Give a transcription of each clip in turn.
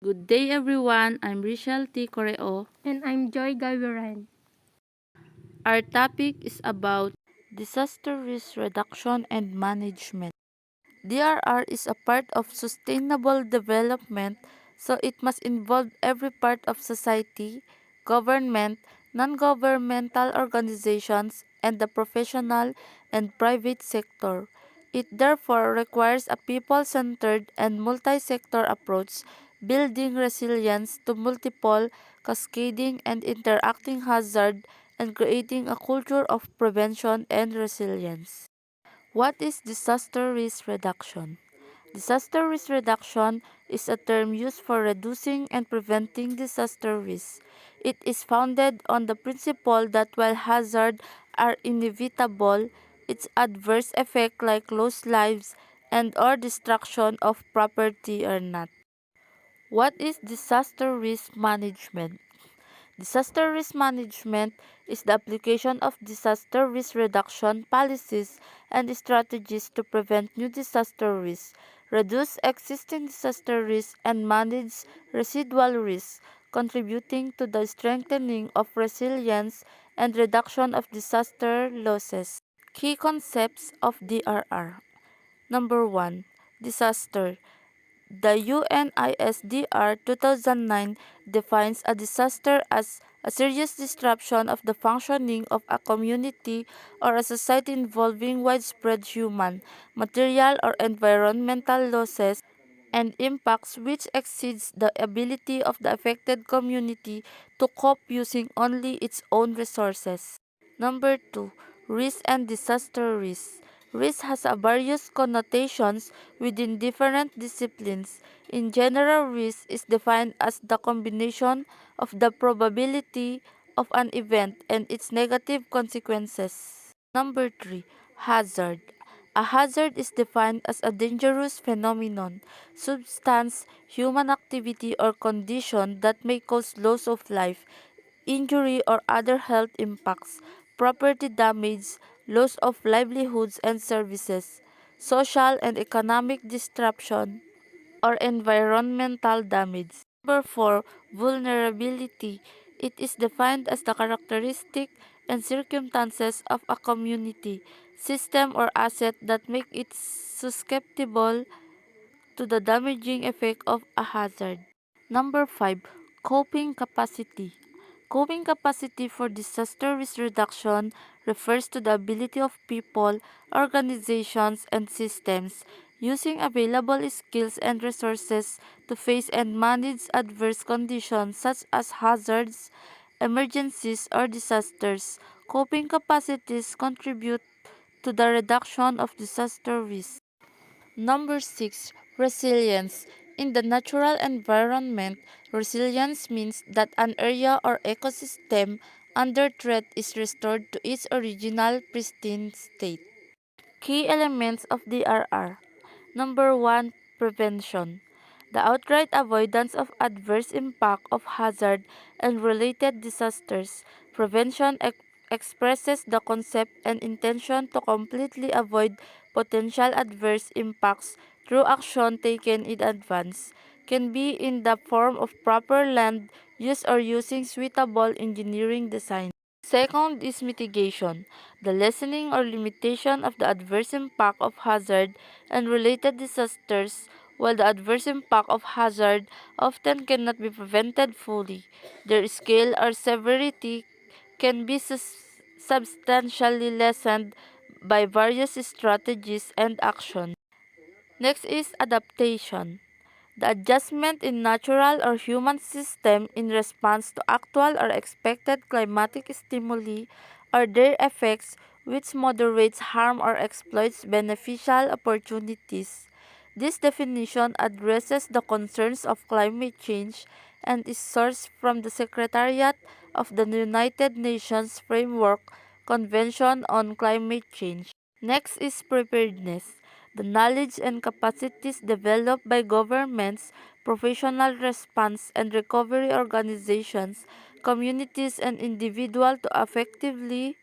Good day everyone, I'm Rachel T. Correo. And I'm Joy Gaviran. Our topic is about disaster risk reduction and management. DRR is a part of sustainable development, so it must involve every part of society, government, non-governmental organizations, and the professional and private sector. It therefore requires a people-centered and multi-sector approach, building resilience to multiple, cascading, and interacting hazards and creating a culture of prevention and resilience. What is disaster risk reduction? Disaster risk reduction is a term used for reducing and preventing disaster risk. It is founded on the principle that while hazards are inevitable, its adverse effects like lost lives and or destruction of property are not. What is disaster risk management? Disaster risk management is the application of disaster risk reduction policies and strategies to prevent new disaster risks, reduce existing disaster risks, and manage residual risks, contributing to the strengthening of resilience and reduction of disaster losses. Key concepts of DRR. Number 1. Disaster. The UNISDR 2009 defines a disaster as a serious disruption of the functioning of a community or a society involving widespread human, material, or environmental losses and impacts which exceeds the ability of the affected community to cope using only its own resources. Number 2. Risk and disaster risk. Risk has a various connotations within different disciplines. In general, risk is defined as the combination of the probability of an event and its negative consequences. Number 3. Hazard. A hazard is defined as a dangerous phenomenon, substance, human activity, or condition that may cause loss of life, injury, or other health impacts, property damage, loss of livelihoods and services, social and economic disruption, or environmental damage. Number 4. Vulnerability. It is defined as the characteristic and circumstances of a community, system, or asset that make it susceptible to the damaging effect of a hazard. Number 5. Coping capacity. Coping capacity for disaster risk reduction refers to the ability of people, organizations, and systems using available skills and resources to face and manage adverse conditions such as hazards, emergencies, or disasters. Coping capacities contribute to the reduction of disaster risk. Number 6. Resilience. In the natural environment, resilience means that an area or ecosystem under threat is restored to its original pristine state. Key elements of DRR. Number 1. Prevention. The outright avoidance of adverse impact of hazard and related disasters. Prevention expresses the concept and intention to completely avoid potential adverse impacts through action taken in advance. Can be in the form of proper land use or using suitable engineering design. Second is mitigation, the lessening or limitation of the adverse impact of hazard and related disasters. While the adverse impact of hazard often cannot be prevented fully, their scale or severity can be substantially lessened by various strategies and actions. Next is adaptation. The adjustment in natural or human system in response to actual or expected climatic stimuli or their effects which moderates harm or exploits beneficial opportunities. This definition addresses the concerns of climate change and is sourced from the Secretariat of the United Nations Framework Convention on Climate Change. Next is preparedness, the knowledge and capacities developed by governments, professional response and recovery organizations, communities, and individuals to effectively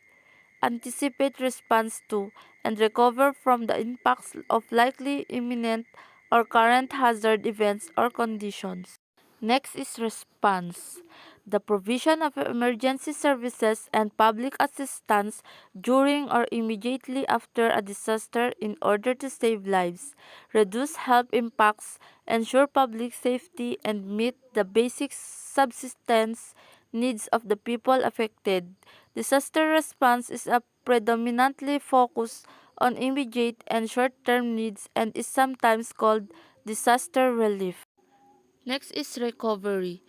anticipate, response to, and recover from the impacts of likely imminent or current hazard events or conditions. Next is response. The provision of emergency services and public assistance during or immediately after a disaster in order to save lives, reduce health impacts, ensure public safety, and meet the basic subsistence needs of the people affected. Disaster response is a predominantly focused on immediate and short-term needs and is sometimes called disaster relief. Next is recovery.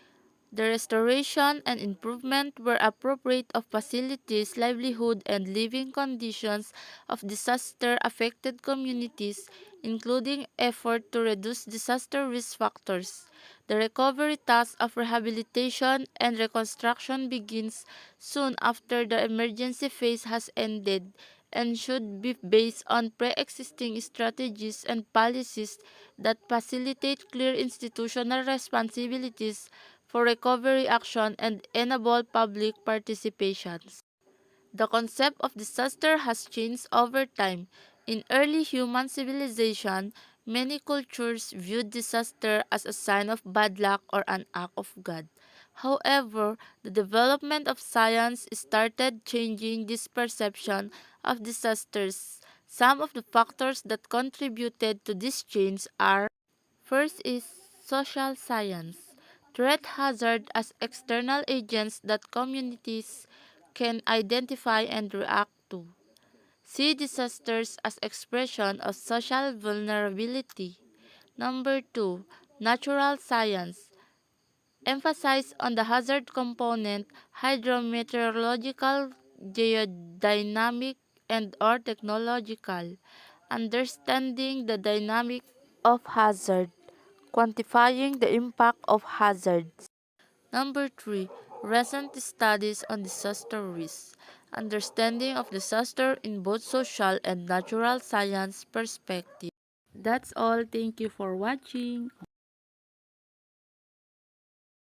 The restoration and improvement where appropriate of facilities, livelihood, and living conditions of disaster-affected communities, including effort to reduce disaster risk factors. The recovery task of rehabilitation and reconstruction begins soon after the emergency phase has ended and should be based on pre-existing strategies and policies that facilitate clear institutional responsibilities for recovery action and enable public participation. The concept of disaster has changed over time. In early human civilization, many cultures viewed disaster as a sign of bad luck or an act of God. However, the development of science started changing this perception of disasters. Some of the factors that contributed to this change are: first is social science. Threat hazard as external agents that communities can identify and react to. See disasters as expression of social vulnerability. Number 2, natural science. Emphasize on the hazard component, hydrometeorological, geodynamic, and or technological. Understanding the dynamic of hazard, quantifying the impact of hazards. Number 3, recent studies on disaster risk, understanding of disaster in both social and natural science perspective. That's all. Thank you for watching.